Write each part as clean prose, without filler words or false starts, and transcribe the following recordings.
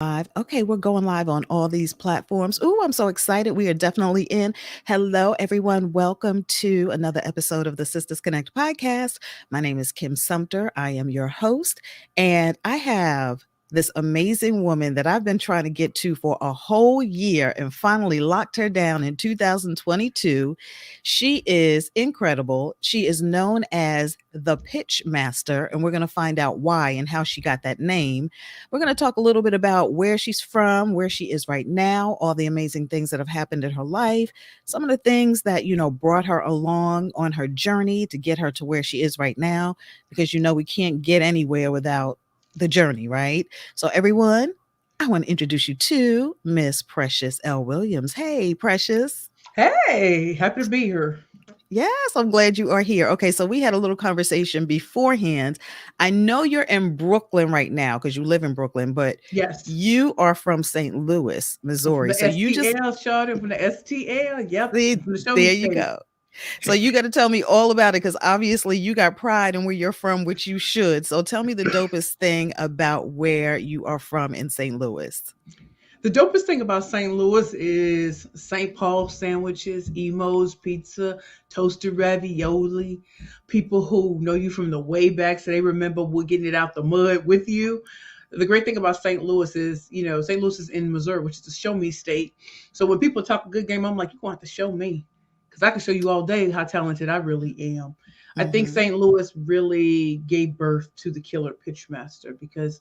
Live. Okay, we're going live on all these platforms. Ooh, I'm so excited. We are definitely in. Hello, everyone. Welcome to another episode of the Sisters Connect podcast. My name is Kim Sumter. I am your host, and I have this amazing woman that I've been trying to get to for a whole year and finally locked her down in 2022. She is incredible. She is known as the Pitch Master, and we're going to find out why and how she got that name. We're going to talk a little bit about where she's from, where she is right now, all the amazing things that have happened in her life, some of the things that, brought her along on her journey to get her to where she is right now, because, we can't get anywhere without the journey, right? So, everyone, I want to introduce you to Miss Precious L. Williams. Hey, Precious. Hey, happy to be here. Yes, I'm glad you are here. Okay, so we had a little conversation beforehand. I know you're in Brooklyn right now because you live in Brooklyn, but Yes. you are from St. Louis, I'm from Missouri. the So you just STL, Shorty. I'm from the STL. Yep. see, I'm from the Show Me there you State. go. So you got to tell me all about it because obviously you got pride in where you're from, which you should. So tell me the dopest thing about where you are from in St. Louis. The dopest thing about St. Louis is St. Paul sandwiches, Emos, pizza, toasted ravioli. People who know you from the way back, so they remember we're getting it out the mud with you. The great thing about St. Louis is, St. Louis is in Missouri, which is a show me state. So when people talk a good game, I'm like, you're going to have to show me. Because I can show you all day how talented I really am. I think Mm-hmm. St. Louis really gave birth to the killer pitchmaster because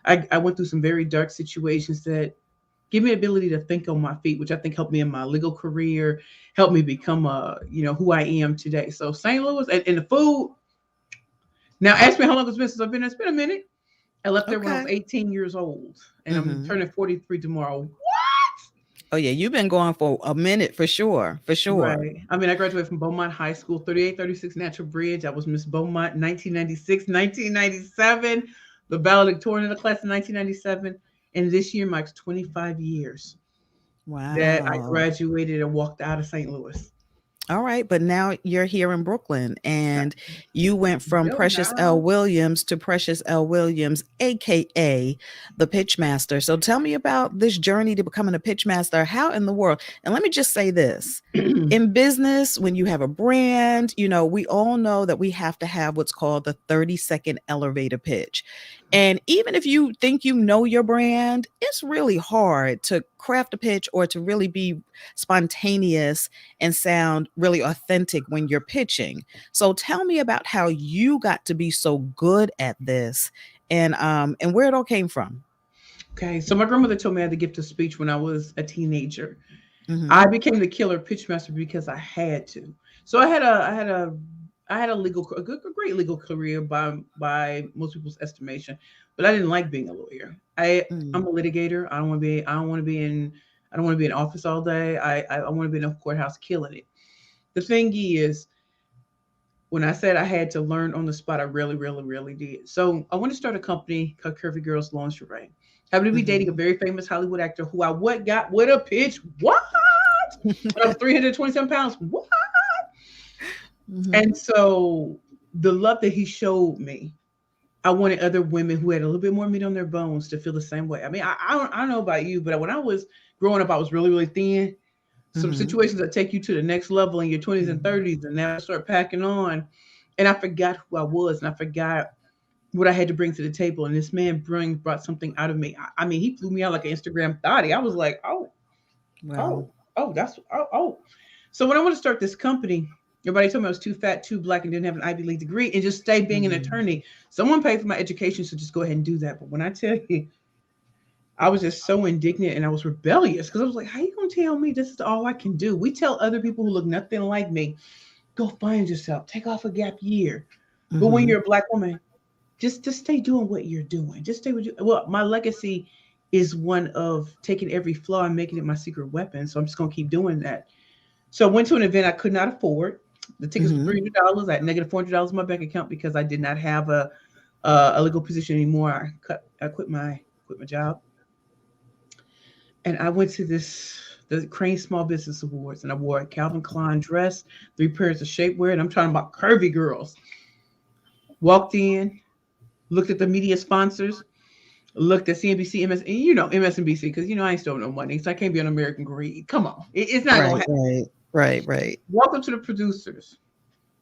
I went through some very dark situations that give me the ability to think on my feet, which I think helped me in my legal career, helped me become who I am today. So St. Louis and the food. Now ask me how long it's been since I've been there. It's been a minute. I left there when I was Okay. 18 years old, and I'm Mm-hmm. turning 43 tomorrow. Oh yeah, you've been going for a minute for sure, for sure. Right. I mean, I graduated from Beaumont High School, 3836 Natural Bridge. I was Miss Beaumont 1996, 1997, the valedictorian of the class in 1997. And this year marks 25 years that I Wow. graduated and walked out of St. Louis. All right, but now you're here in Brooklyn and you went from Building Precious L. house. Williams to Precious L. Williams, aka the Pitchmaster. So tell me about this journey to becoming a pitchmaster. How in the world? And let me just say this. In business, when you have a brand, we all know that we have to have what's called the 30-second elevator pitch. And even if you think you know your brand, it's really hard to craft a pitch or to really be spontaneous and sound really authentic when you're pitching. So tell me about how you got to be so good at this and where it all came from. Okay, so my grandmother told me I had the gift of speech when I was a teenager. Mhm. I became the killer pitchmaster because I had to. So I had a great legal career by most people's estimation, but I didn't like being a lawyer. I'm Mm. a litigator. I don't want to be in office all day. I want to be in a courthouse killing it. The thing is, when I said I had to learn on the spot, I really, really, really did. So I want to start a company called Curvy Girls Lingerie. Happened to be dating a Mhm. very famous Hollywood actor who I what got with a pitch. What? When I was 327 pounds. What? Mhm. And so the love that he showed me, I wanted other women who had a little bit more meat on their bones to feel the same way. I mean, I don't know about you, but when I was growing up, I was really, really thin. Some Mhm. situations that take you to the next level in your 20s and Mhm. 30s, and now I start packing on. And I forgot who I was, and I forgot what I had to bring to the table. And this man brought something out of me. I mean, he flew me out like an Instagram thotty. I was like, Wow. oh, that's oh. So when I want to start this company, everybody told me I was too fat, too black, and didn't have an Ivy League degree, and just stay being an Mhm. attorney. Someone paid for my education, so just go ahead and do that. But when I tell you, I was just so indignant and I was rebellious because I was like, how you gonna tell me this is all I can do? We tell other people who look nothing like me, go find yourself, take off a gap year. But when Mhm. you're a black woman, just stay doing what you're doing. Just stay with you. Well, my legacy is one of taking every flaw and making it my secret weapon. So I'm just gonna keep doing that. So I went to an event I could not afford. The tickets were Mhm. $300. I had negative $400 in my bank account because I did not have a legal position anymore. I quit my job, and I went to the Crane Small Business Awards, and I wore a Calvin Klein dress, 3 pairs of shapewear, and I'm talking about curvy girls. Walked in, looked at the media sponsors. looked at CNBC, MS, and MSNBC, because I ain't stole no money, so I can't be on American greed. Come on, it's not gonna Right, happen. right, right, right. Welcome to the producers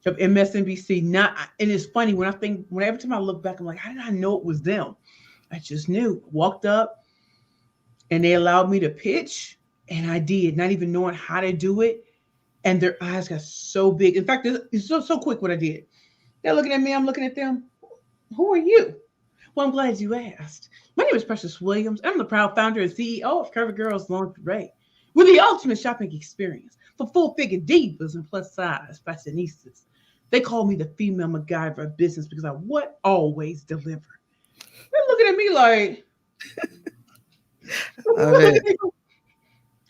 of MSNBC. Not, and it's funny when every time I look back, I'm like, how did I know it was them? I just knew. Walked up, and they allowed me to pitch, and I did, not even knowing how to do it. And their eyes got so big. In fact, it's so quick what I did. They're looking at me, I'm looking at them. Who are you? Well, I'm glad you asked. My name is Precious Williams. I'm the proud founder and CEO of Curvy Girls Lingerie. We're the ultimate shopping experience for full-figure divas and plus-size fashionistas. They call me the female MacGyver of business because I what always deliver. They're looking at me like, Love it.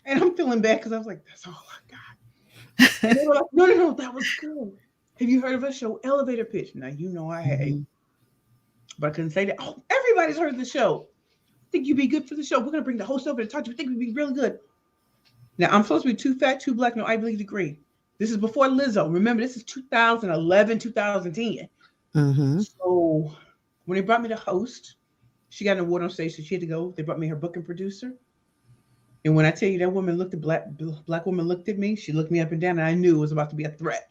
and I'm feeling bad because I was like, that's all I got. And they were like, no, that was good. Have you heard of a show, Elevator Pitch? Now, I had, Mhm. but I couldn't say that. Oh, everybody's heard of the show. Think you'd be good for the show. We're going to bring the host over to talk to you. Think we'd be really good. Now, I'm supposed to be too fat, too black, no Ivy League degree. This is before Lizzo. Remember, this is 2011, 2010. Mhm. So when they brought me to host, she got an award on stage, so she had to go. They brought me her booking producer. And when I tell you that woman looked at black woman looked at me, she looked me up and down, and I knew it was about to be a threat.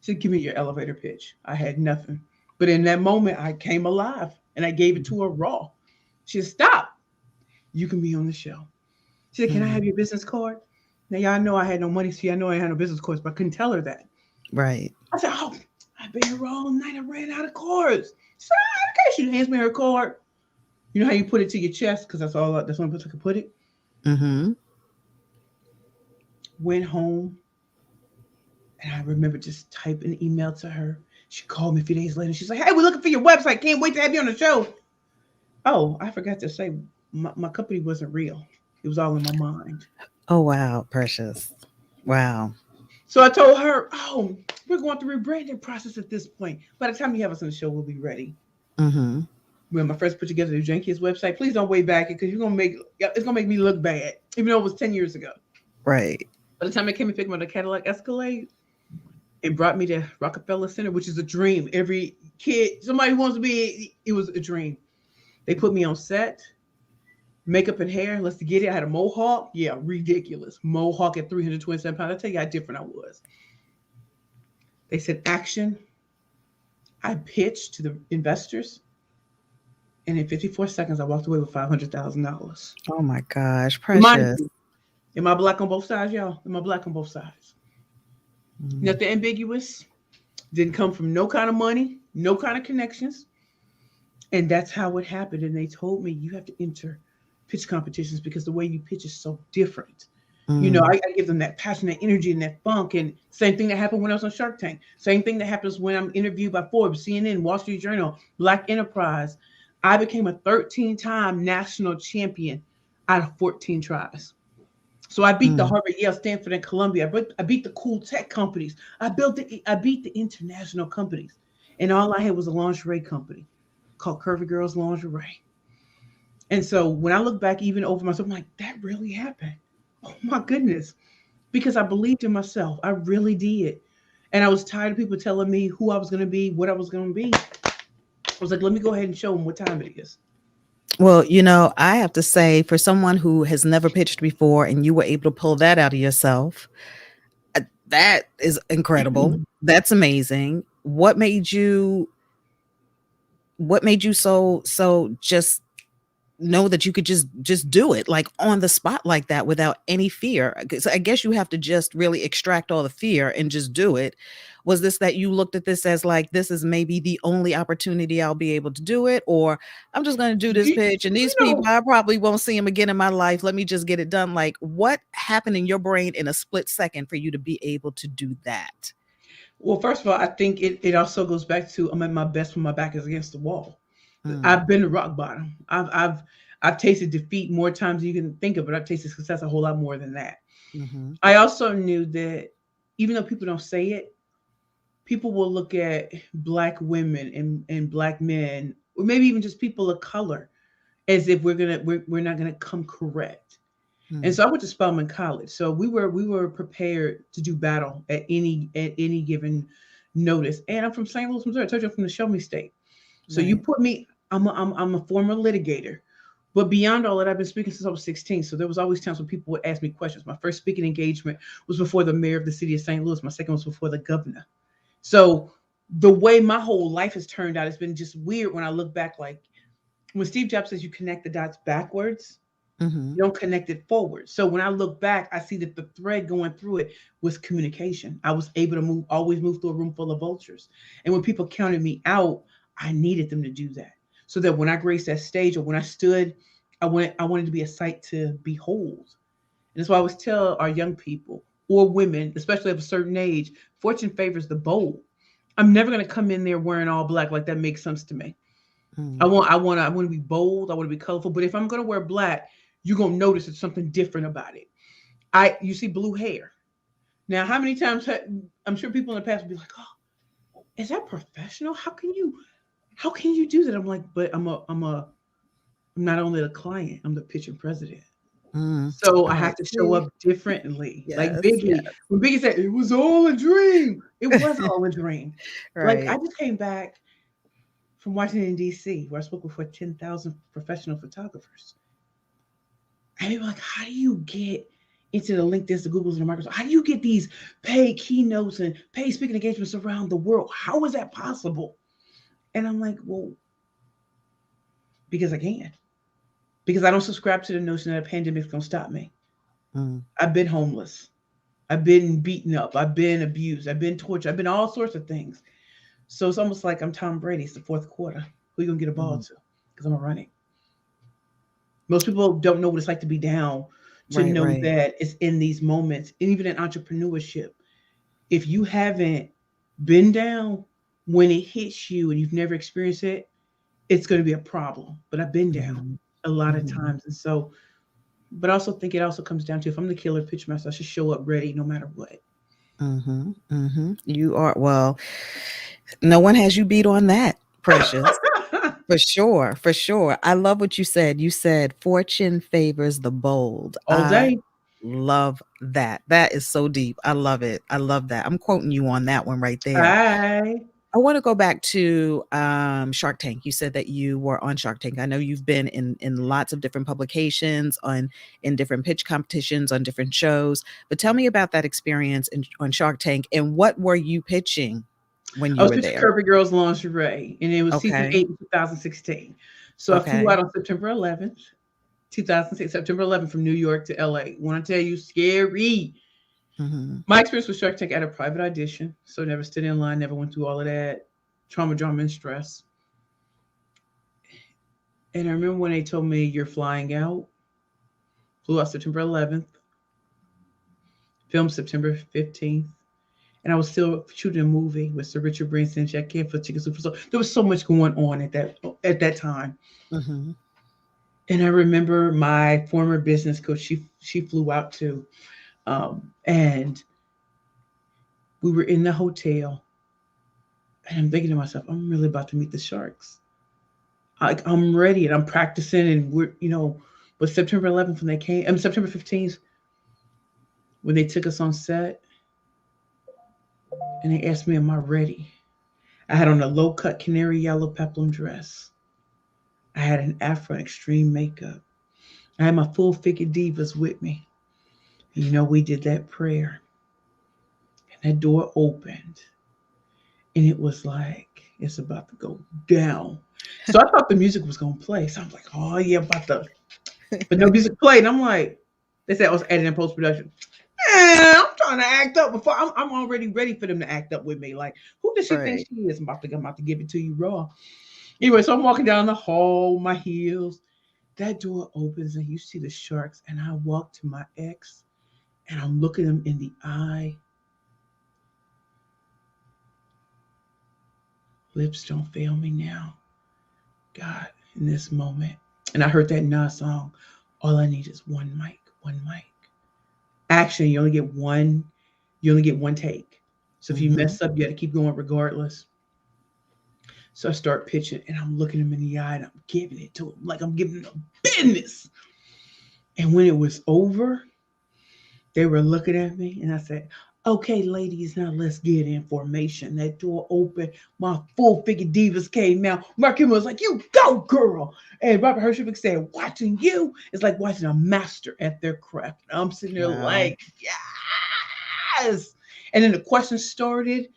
She said, give me your elevator pitch. I had nothing. But in that moment, I came alive, and I gave it to her raw. She said, stop. You can be on the show. She said, can I have Mhm. your business card? Now, y'all know I had no money, so y'all know I had no business cards, but I couldn't tell her that. Right. I said, oh, I've been here all night. I ran out of cards. She said, okay. She hands me her card. You know how you put it to your chest? Because that's one place I could put it. Mhm. Went home, and I remember just typing an email to her. She called me a few days later. She's like, hey, we're looking for your website. Can't wait to have you on the show. Oh, I forgot to say, my company wasn't real. It was all in my mind. Oh wow, Precious. Wow. So I told her, oh, we're going through a rebranding process at this point. By the time you have us on the show, we'll be ready. Mhm. When I first put together the Junkies website, please don't way back it because it's gonna make me look bad, even though it was 10 years ago. Right. By the time I came and picked me up the Cadillac Escalade, it brought me to Rockefeller Center, which is a dream. Every kid, somebody who wants to be, it was a dream. They put me on set, makeup and hair. Let's get it. I had a mohawk. Yeah, ridiculous. Mohawk at 327 pounds. I tell you how different I was. They said action. I pitched to the investors, and in 54 seconds, I walked away with $500,000. Oh my gosh, Remind Precious. you, am I black on both sides, y'all? Am I black on both sides? Mhm. Nothing ambiguous. Didn't come from no kind of money, no kind of connections. And that's how it happened. And they told me you have to enter pitch competitions because the way you pitch is so different. Mm. I give them that passion, that energy, and that funk. And same thing that happened when I was on Shark Tank. Same thing that happens when I'm interviewed by Forbes, CNN, Wall Street Journal, Black Enterprise. I became a 13-time national champion out of 14 tries. So I beat the Mm. Harvard, Yale, Stanford, and Columbia. I beat the cool tech companies. I beat the international companies. And all I had was a lingerie company called Curvy Girls Lingerie. And so when I look back even over myself, I'm like, that really happened. Oh my goodness. Because I believed in myself. I really did. And I was tired of people telling me who I was going to be, what I was going to be. I was like, let me go ahead and show them what time it is. Well, I have to say, for someone who has never pitched before and you were able to pull that out of yourself, that is incredible. That's amazing. What made you so just know that you could just do it like on the spot like that without any fear? 'Cause I guess you have to just really extract all the fear and just do it. Was this that you looked at this as like, this is maybe the only opportunity I'll be able to do it, or I'm just going to do this You, pitch and you these people, know, I probably won't see them again in my life, let me just get it done? Like, what happened in your brain in a split second for you to be able to do that? well, first of all, I think it also goes back to I'm at my best when my back is against the wall. Mm. I've been to rock bottom. I've tasted defeat more times than you can think of, but I've tasted success a whole lot more than that. Mhm. I also knew that even though people don't say it, people will look at black women and black men, or maybe even just people of color, as if we're not gonna come correct. And Mm. so I went to Spelman College. So we were prepared to do battle at any given notice. And I'm from St. Louis, Missouri. I told you I'm from the Show Me State. So you Right. put me, I'm a former litigator. But beyond all that, I've been speaking since I was 16. So there was always times when people would ask me questions. My first speaking engagement was before the mayor of the city of St. Louis. My second was before the governor. So the way my whole life has turned out, it's been just weird when I look back. Like when Steve Jobs says you connect the dots backwards, Mm-hmm. you don't connect it forward. So when I look back, I see that the thread going through it was communication. I was able to always move through a room full of vultures. And when people counted me out, I needed them to do that. So that when I graced that stage or when I stood, I wanted to be a sight to behold. And that's why I always tell our young people or women, especially of a certain age, fortune favors the bold. I'm never gonna come in there wearing all black. Like that makes sense to me. Mm-hmm. I want to be bold. I want to be colorful. But if I'm gonna wear black, you're gonna notice it's something different about it. You see blue hair. Now, how many times I'm sure people in the past will be like, "Oh, is that professional? How can you do that?" I'm like, "But I'm not only the client. I'm the pitching president. Mm-hmm. So I Oh, have to show see. up differently." Like Yes, Biggie, yes. when Biggie said it was all a dream, it was all a dream. Like I Right. just came back from Washington D.C., where I spoke before 10,000 professional photographers. And people are like, how do you get into the LinkedIn's, the Googles, and the Microsofts? How do you get these paid keynotes and paid speaking engagements around the world? How is that possible? And I'm like, well, because I can. Because I don't subscribe to the notion that a pandemic's gonna stop me. Mm-hmm. I've been homeless. I've been beaten up. I've been abused. I've been tortured. I've been all sorts of things. So it's almost like I'm Tom Brady. It's the fourth quarter. Who you gonna get a ball to? Because I'm gonna run it. Most people don't know what it's like to be down, to Right, know right. that it's in these moments, and even in entrepreneurship. If you haven't been down, when it hits you and you've never experienced it, it's going to be a problem. But I've been down Mm-hmm. a lot of Mm-hmm. times. And so, but I also think it also comes down to if I'm the killer pitch master, I should show up ready no matter what. Mm-hmm. Mm-hmm. You are, well, no one has you beat on that, Precious. For sure, for sure. I love what you said. You said fortune favors the bold. All I day. love that. That is so deep. I love it. I love that. I'm quoting you on that one right there. Hi. I want to go back to Shark Tank. You said that you were on Shark Tank. I know you've been in lots of different publications, on in different pitch competitions, on different shows. But tell me about that experience on Shark Tank, and what were you pitching when I you was were pitching there? Curvy Girls Lingerie, and it was season Okay. 8 in 2016. So I flew Okay. out on September 11th, 2006, September 11th from New York to LA. When I tell you, scary. Hmm. My experience with Shark Tank at a private audition, so never stood in line, never went through all of that trauma, drama, and stress. And I remember when they told me you're flying out, flew out September 11th, filmed September 15th, and I was still shooting a movie with Sir Richard Branson, Jack Canfield, Chicken Super. So there was so much going on at that time. Hmm. And I remember my former business coach. She flew out too, and we were in the hotel. And I'm thinking to myself, I'm really about to meet the sharks. I'm ready and I'm practicing, and but September 11th when they came, September 15th when they took us on set and they asked me, "Am I ready?" I had on a low cut canary yellow peplum dress. I had an afro and extreme makeup. I had my full figure divas with me. And we did that prayer, and that door opened, and it was like it's about to go down. So I thought the music was gonna play. So I'm like, "Oh yeah, about to," but no music played. And I'm like, they said I was editing in post production. I'm trying to act up before I'm already ready for them to act up with me. Like, who does she think Right. she is? I'm about to give it to you raw. Anyway, so I'm walking down the hall, my heels. That door opens and you see the sharks. And I walk to my ex and I'm looking him in the eye. Lips don't fail me now. God, in this moment. And I heard that Nas song. All I need is one mic, one mic. Action, you only get one take. So if you Hmm. mess up, you got to keep going regardless. So I start pitching and I'm looking him in the eye and I'm giving it to him like I'm giving him business. And when it was over, they were looking at me and I said, Okay, ladies, now let's get in formation. That door opened. My full figure divas came out. Mark Kimberly was like, "You go, girl." And Robert Herjavec said, "Watching you is like watching a master at their craft." And I'm sitting there Wow. like, yes. And then the questions started,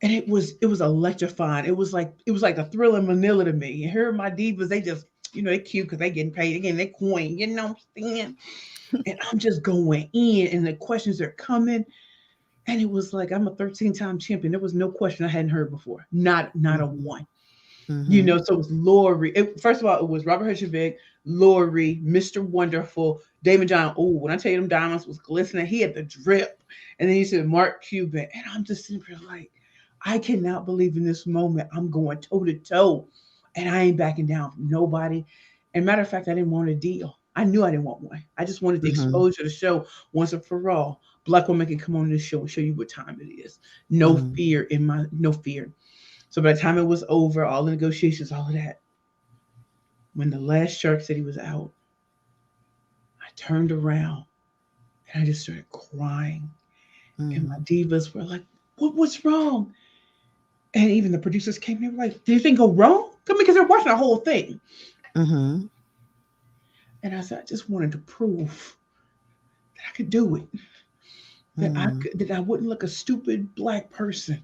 and it was electrifying. It was like a Thriller in Manila to me. And here are my divas, they just, they cute because they getting paid, again, they coin, what I'm saying? And I'm just going in, and the questions are coming. And it was like, I'm a 13-time champion. There was no question I hadn't heard before. Not a Mhm. one. Mhm. So it was Lori. First of all, it was Robert Herjavec, Lori, Mr. Wonderful, David John. Oh, when I tell you them diamonds was glistening, he had the drip. And then you said Mark Cuban. And I'm just sitting there like, I cannot believe in this moment. I'm going toe to toe. And I ain't backing down from nobody. And matter of fact, I didn't want a deal. I knew I didn't want one. I just wanted the Mhm. exposure to show once and for all. Black women can come on this show and show you what time it is. No Mhm. fear no fear. So by the time it was over, all the negotiations, all of that, when the last shark said he was out, I turned around and I just started crying. And my Mhm. divas were like, what's wrong? And even the producers came in, like, did anything go wrong? Come because they're watching the whole thing. Mhm. And I said, I just wanted to prove that I could do it. Mhm. That I wouldn't look a stupid black person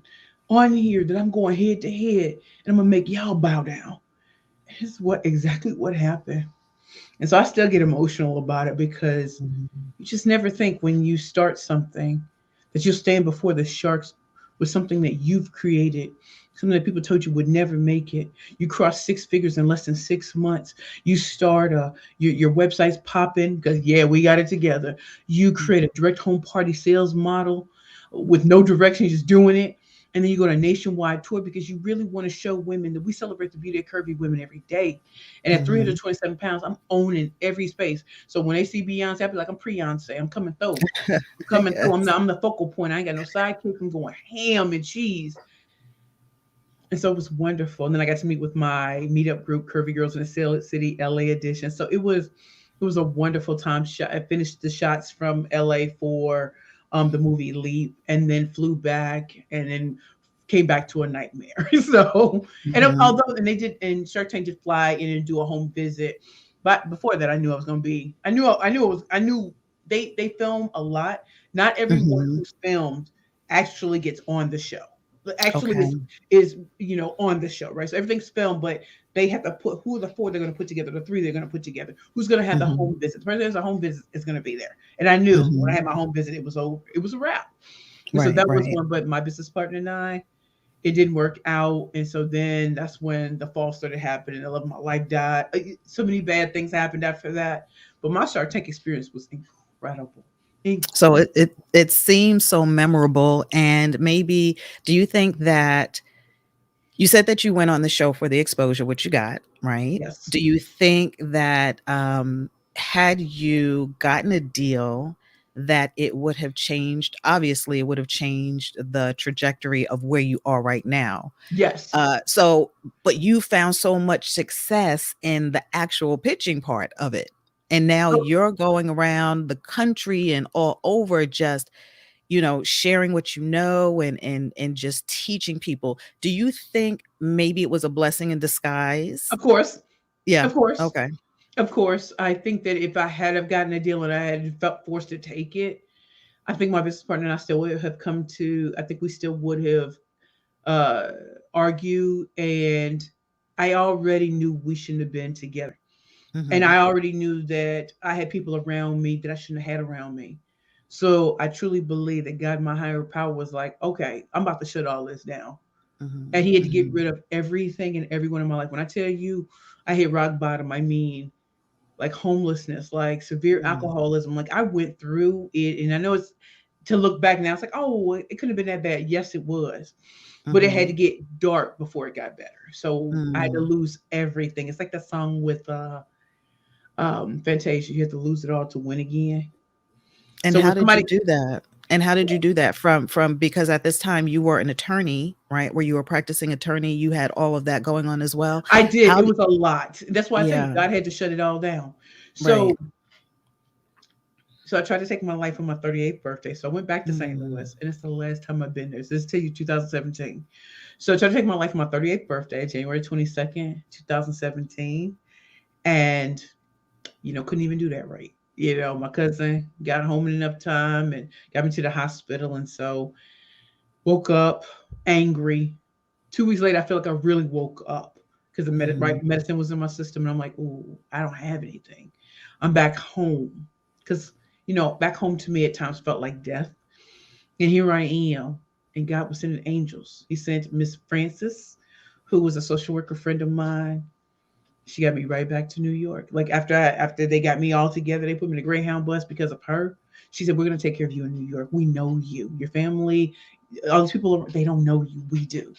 on here, that I'm going head to head and I'm gonna make y'all bow down. And this is exactly what happened. And so I still get emotional about it because Mhm. you just never think when you start something that you'll stand before the sharks with something that you've created, something that people told you would never make it. You cross six figures in less than 6 months. You start your website's popping because yeah, we got it together. You create a direct home party sales model with no direction, just doing it. And then you go on a nationwide tour because you really want to show women that we celebrate the beauty of curvy women every day. And at Mhm. 327 pounds, I'm owning every space. So when they see Beyonce, I'll be like, I'm Beyonce. I'm coming through. I'm coming through. Yes. I'm the focal point. I ain't got no sidekick. I'm going ham and cheese. And so it was wonderful. And then I got to meet with my meetup group, Curvy Girls in the Salad City, LA edition. So it was a wonderful time. I finished the shots from LA for the movie Leap, and then flew back, and then came back to a nightmare. So, and Mhm. although and they did, and Shark Tank did fly in and do a home visit, but before that, I knew I was going to be. I knew they film a lot. Not everyone Mhm. who's filmed actually gets on the show. Actually, Okay. is on the show, right? So everything's filmed, but they have to put who are the four they're going to put together, the three they're going to put together, who's going to have the Mhm. home visit. The person who has a home visit is going to be there. And I knew when I Mhm. had my home visit, it was over. It was a wrap. And so Right, that was right. one. But my business partner and I, it didn't work out. And so then that's when the fall started happening. I love my life died. So many bad things happened after that. But my Shark Tank experience was incredible. So Incredible. it seems so memorable, and maybe do you think that you said that you went on the show for the exposure, which you got, right? Yes. Do you think that had you gotten a deal that it would have changed, obviously it would have changed the trajectory of where you are right now. Yes. So, but you found so much success in the actual pitching part of it. And now Oh, you're going around the country and all over just, sharing what you know and just teaching people. Do you think maybe it was a blessing in disguise? of course. Yeah. Of course. Okay. Of course, I think that if I had have gotten a deal and I had felt forced to take it, I think my business partner and I still would have come to. I think we still would have uh, argued, and I already knew we shouldn't have been together, and Mhm. I already knew that I had people around me that I shouldn't have had around me. So I truly believe that God, my higher power, was like, okay, I'm about to shut all this down, Mhm. and He had to get Mhm. rid of everything and everyone in my life. When I tell you, I hit rock bottom. I mean, like homelessness, like severe Mhm. alcoholism. Like I went through it, and I know it's to look back now. It's like, oh, it couldn't have been that bad. Yes, it was, but it had to Mhm. get dark before it got better. So I had to Mhm. lose everything. It's like that song with Fantasia. You have to lose it all to win again. And So when how did you somebody, do that? And how did you do that from because at this time you were an attorney, right? Where you were practicing attorney, you had all of that going on as well. I did, How it did was a lot. That's why I tell you, Yeah, God had to shut it all down. right. So So I tried to take my life on my 38th birthday. So I went back to St. Mm, Louis, and it's the last time I've been there. So this is till you 2017. So I tried to take my life on my 38th birthday, January 22nd, 2017. And, couldn't even do that right. My cousin got home in enough time and got me to the hospital. And so woke up angry. 2 weeks later, I feel like I really woke up because the mm, right medicine was in my system. And I'm like, ooh, I don't have anything. I'm back home because, back home to me at times felt like death. And here I am. And God was sending angels. He sent Miss Francis, who was a social worker friend of mine. She got me right back to New York. Like after they got me all together, they put me in a Greyhound bus because of her. She said, "We're gonna take care of you in New York. We know you, your family, all these people. They don't know you. We do."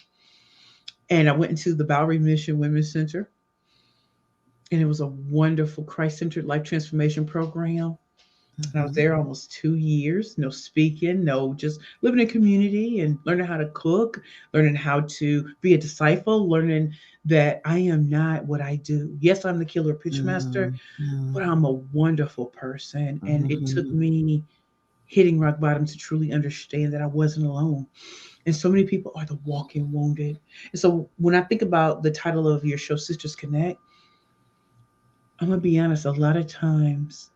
And I went into the Bowery Mission Women's Center, and it was a wonderful Christ-centered life transformation program. And I was mhm, there almost 2 years, no speaking, no just living in community and learning how to cook, learning how to be a disciple, learning that I am not what I do. Yes, I'm the killer pitch master, mm, mm, but I'm a wonderful person. And it took mhm, me hitting rock bottom to truly understand that I wasn't alone. And so many people are the walking wounded. And so when I think about the title of your show, Sisters Connect, I'm gonna be honest, a lot of times,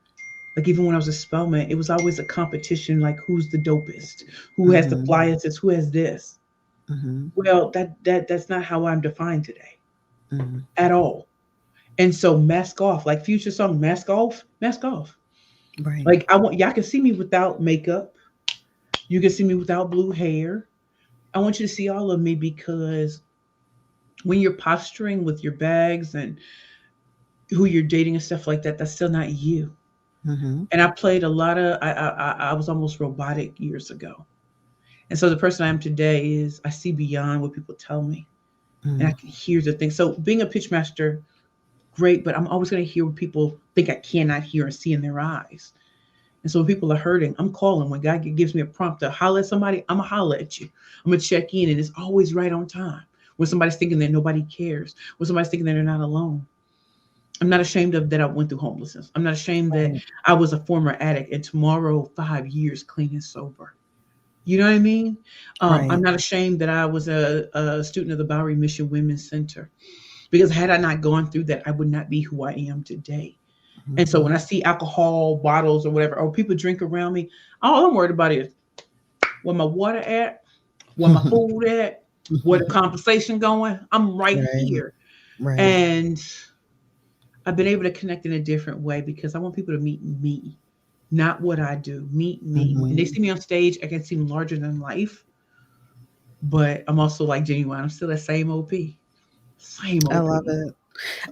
like even when I was a Spelman, it was always a competition, like who's the dopest, who has the mhm, flyest, who has this. mhm, Well, that's not how I'm defined today mhm. at all. And so mask off, like Future song, mask off, mask off. Right. Like I want y'all can see me without makeup. You can see me without blue hair. I want you to see all of me because when you're posturing with your bags and who you're dating and stuff like that, that's still not you. Mhm, And I played a lot of I was almost robotic years ago. And so the person I am today is I see beyond what people tell me and I mm, can hear the things. So being a pitch master, great, but I'm always going to hear what people think I cannot hear and see in their eyes. And so when people are hurting, I'm calling. When God gives me a prompt to holler at somebody, I'm going to holler at you. I'm going to check in and it's always right on time. When somebody's thinking that nobody cares, when somebody's thinking that they're not alone. I'm not ashamed of that I went through homelessness. I'm not ashamed that right. I was a former addict and tomorrow 5 years clean and sober. You know what I mean? I'm Right. not ashamed that I was a student of the Bowery Mission Women's Center because had I not gone through that, I would not be who I am today. And so when I Mhm, see alcohol bottles or whatever, or people drink around me, all I'm worried about is where my water at, where my food at, where the conversation going. I'm right right. here. Right. And I've been able to connect in a different way because I want people to meet me, not what I do. Meet me. When they Mhm. see me on stage, I can seem larger than life, but I'm also like genuine. I'm still the same OP, same I OP. love it.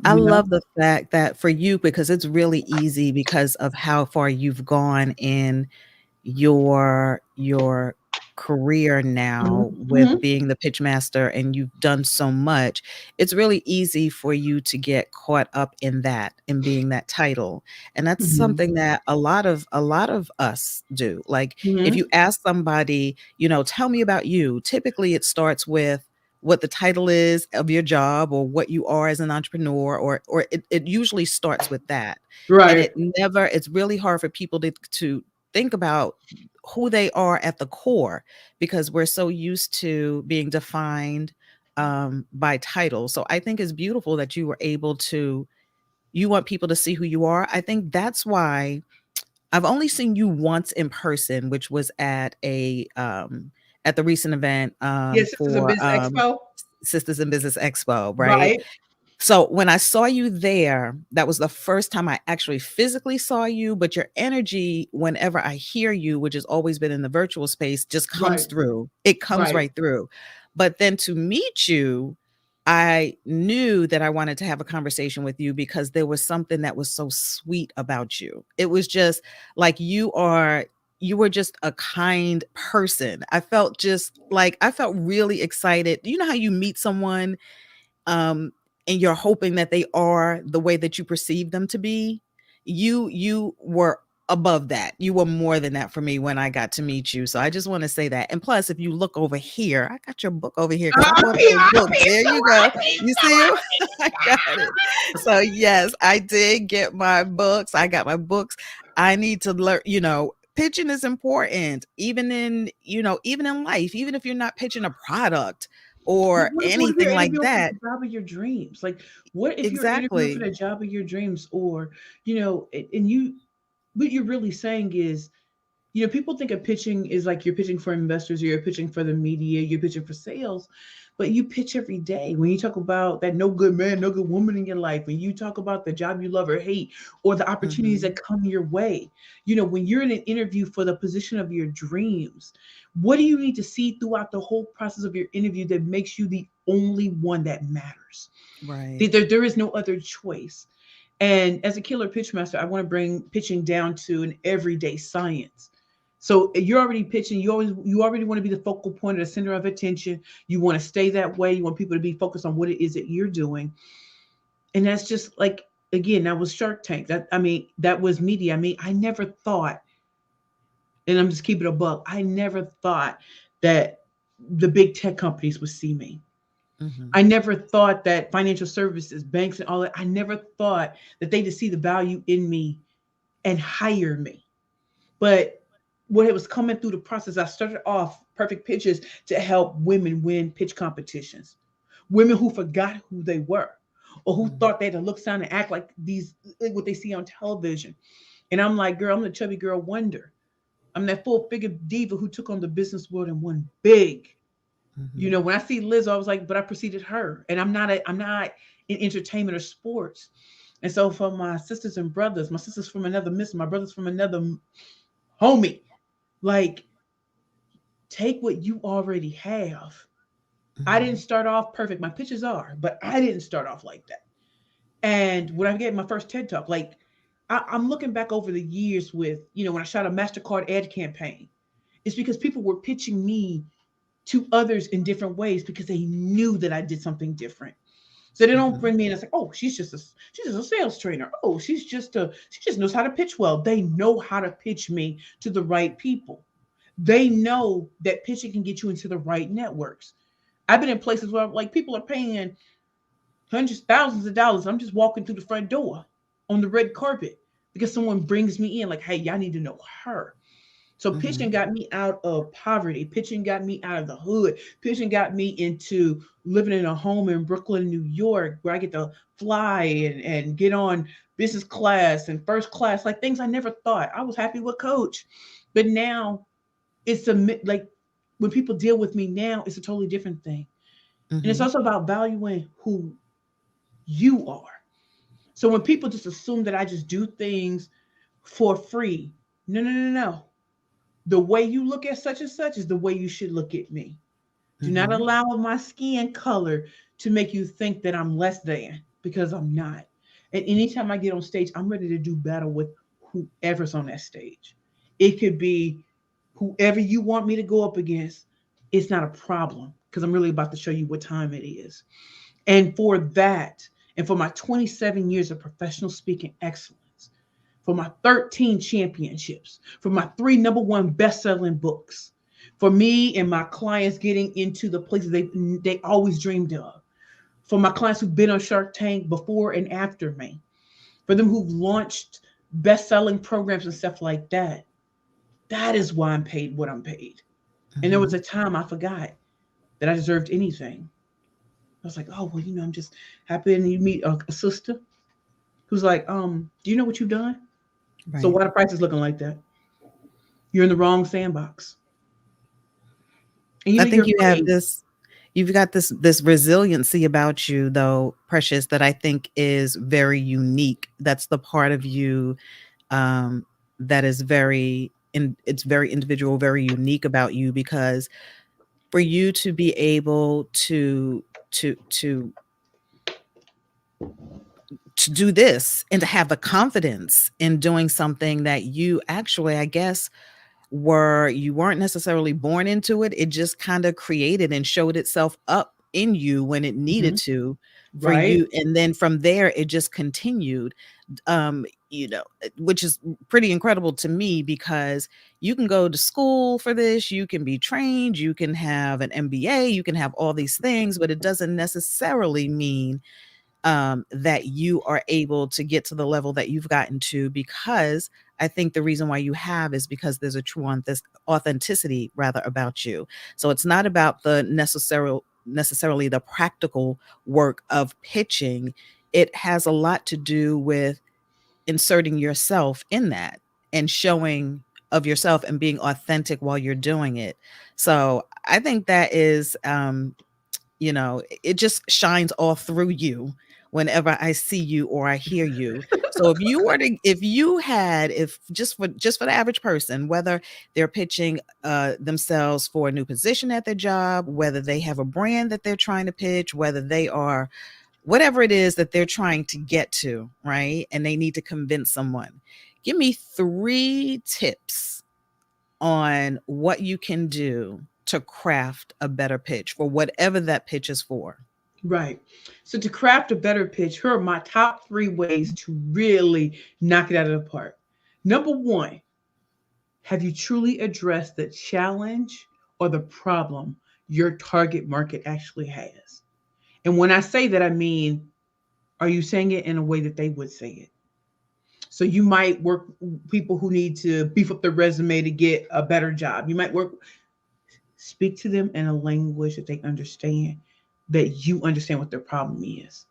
I You know? love the fact that for you, because it's really easy because of how far you've gone in your career now with Mm-hmm. being the pitch master and you've done so much, it's really easy for you to get caught up in that and being that title. And that's Mm-hmm. something that a lot of us do. Like if Mm-hmm. you ask somebody, tell me about you, typically it starts with what the title is of your job or what you are as an entrepreneur or it usually starts with that. And Right. it's really hard for people to think about who they are at the core because we're so used to being defined by title. So I think it's beautiful that you were able to you want people to see who you are. I think that's why I've only seen you once in person, which was at the recent event Yes, this is a for Biz Expo. Sisters in Business Expo, right? Right. So when I saw you there, that was the first time I actually physically saw you, but your energy, whenever I hear you, which has always been in the virtual space, just comes Right. through. It comes Right. right through. But then to meet you, I knew that I wanted to have a conversation with you because there was something that was so sweet about you. It was just like you were just a kind person. I felt really excited. You know how you meet someone um, and you're hoping that they are the way that you perceive them to be, you were above that. You were more than that for me when I got to meet you. So I just want to say that. And plus, if you look over here, I got your book over here because I bought those I books. peeped There the you I go. peeped You the see 'em? I got it. So yes, I did get my books. I got my books. I need to learn, pitching is important, even in, even in life, even if you're not pitching a product But or what if you're anything like interviewing for that. the job of your dreams? Like, what if you're interviewing for Exactly. the job of your dreams, or and you, what you're really saying is, people think of pitching is like you're pitching for investors, or you're pitching for the media, you're pitching for sales, but you pitch every day. When you talk about that no good man, no good woman in your life, when you talk about the job you love or hate, or the opportunities Hmm. that come your way, when you're in an interview for the position of your dreams, what do you need to see throughout the whole process of your interview that makes you the only one that matters? Right. There is no other choice. And as a killer pitch master, I want to bring pitching down to an everyday science. So you're already pitching. You already want to be the focal point, or the center of attention. You want to stay that way. You want people to be focused on what it is that you're doing. And that's just like, again, that was Shark Tank. That was media. I never thought, and I'm just keeping it a buck. I never thought that the big tech companies would see me. Hmm. I never thought that financial services, banks, and all that. I never thought that they would see the value in me and hire me. But when it was coming through the process, I started off perfect pitches to help women win pitch competitions. Women who forgot who they were, or who Hmm. thought they had to look, sound, and act like what they see on television. And I'm like, girl, I'm the chubby girl wonder. I'm that full figure diva who took on the business world and won big. Hmm. When I see Liz, I was like, but I preceded her, and I'm not in entertainment or sports. And so for my sisters and brothers, my sisters from another miss, my brothers from another homie, like, take what you already have. I didn't Hmm. start off perfect. My pitches are, but I didn't start off like that. And when I gave my first TED talk, like, I'm looking back over the years with, when I shot a MasterCard ad campaign, it's because people were pitching me to others in different ways because they knew that I did something different. So they don't Hmm. bring me in and say, "Oh, she's just a sales trainer. Oh, she just knows how to pitch well." They know how to pitch me to the right people. They know that pitching can get you into the right networks. I've been in places where, like, people are paying hundreds, thousands of dollars. I'm just walking through the front door on the red carpet because someone brings me in, like, "Hey, y'all need to know her." So pitching Hmm. got me out of poverty. Pitching got me out of the hood. Pitching got me into living in a home in Brooklyn, New York, where I get to fly and get on business class and first class, like things I never thought. I was happy with Coach. But now it's like, when people deal with me now, it's a totally different thing. And it's Hmm. also about valuing who you are. So when people just assume that I just do things for free, no, no, no, no. The way you look at such and such is the way you should look at me. Do not Hmm. allow my skin color to make you think that I'm less than, because I'm not. And anytime I get on stage, I'm ready to do battle with whoever's on that stage. It could be whoever you want me to go up against. It's not a problem, because I'm really about to show you what time it is. And for that, and for my 27 years of professional speaking excellence, for my 13 championships, for my 3 number one best-selling books, for me and my clients getting into the places they always dreamed of, for my clients who've been on Shark Tank before and after me, for them who've launched best-selling programs and stuff like that. That is why I'm paid what I'm paid. And there was Hmm. a time I forgot that I deserved anything. I was like, oh, well, I'm just happy. And you meet a sister who's like, do you know what you've done? So Right. why the price is looking like that? You're in the wrong sandbox. And I you're think afraid. you've got this resiliency about you, though, Precious, that I think is very unique. That's the part of you, um, that is it's very individual, very unique about you, because for you to be able to to to do this and to have the confidence in doing something that you actually, I guess, you weren't necessarily born into it. It just kind of created and showed itself up in you when it needed Mhm. to for Right? you. And then from there, it just continued, which is pretty incredible to me, because you can go to school for this, you can be trained, you can have an MBA, you can have all these things, but it doesn't necessarily mean that you are able to get to the level that you've gotten to, because I think the reason why you have is because there's a true authenticity rather about you. So it's not about the necessarily the practical work of pitching. It has a lot to do with inserting yourself in that and showing of yourself and being authentic while you're doing it. So I think that is it just shines all through you whenever I see you or I hear you. So if just for the average person, whether they're pitching themselves for a new position at their job, whether they have a brand that they're trying to pitch, whether they are whatever it is that they're trying to get to, right? And they need to convince someone. Give me 3 tips on what you can do to craft a better pitch for whatever that pitch is for. Right. So to craft a better pitch, here are my top 3 ways to really knock it out of the park. Number 1, have you truly addressed the challenge or the problem your target market actually has? And when I say that, I mean, are you saying it in a way that they would say it? So you might work people who need to beef up their resume to get a better job. You might speak to them in a language that they understand, that you understand what their problem is.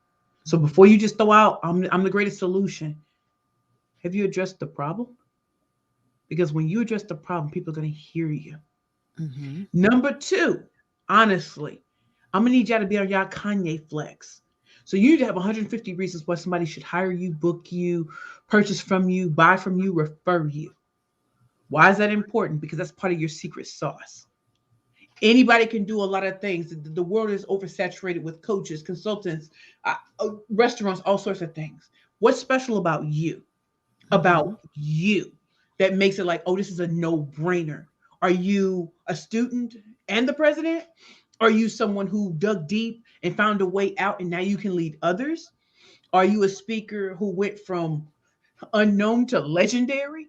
So before you just throw out, I'm the greatest solution, have you addressed the problem? Because when you address the problem, people are going to hear you. Mm-hmm. Number 2, honestly, I'm going to need y'all to be on y'all Kanye flex. So you need to have 150 reasons why somebody should hire you, book you, purchase from you, buy from you, refer you. Why is that important? Because that's part of your secret sauce. Anybody can do a lot of things. The world is oversaturated with coaches, consultants, restaurants, all sorts of things. What's special about you? About Mm-hmm. you that makes it like, oh, this is a no-brainer? Are you a student and the president? Are you someone who dug deep and found a way out and now you can lead others? Are you a speaker who went from unknown to legendary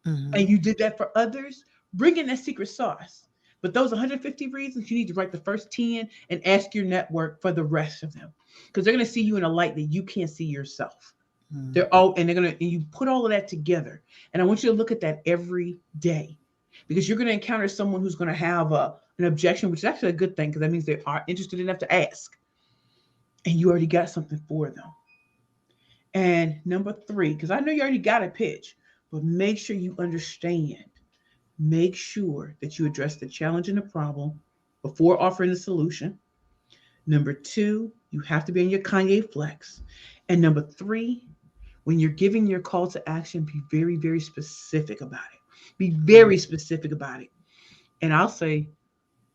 Mm-hmm. and you did that for others? Bring in that secret sauce. But those 150 reasons, you need to write the first 10 and ask your network for the rest of them, because they're going to see you in a light that you can't see yourself. Mm-hmm. And you put all of that together. And I want you to look at that every day, because you're going to encounter someone who's going to have an objection, which is actually a good thing, because that means they are interested enough to ask. And you already got something for them. And number 3, because I know you already got a pitch, but make sure you understand. Make sure that you address the challenge and the problem before offering the solution. Number 2, you have to be on your Kanye flex. And number 3, when you're giving your call to action, be very, very specific about it. Be very specific about it. And I'll say,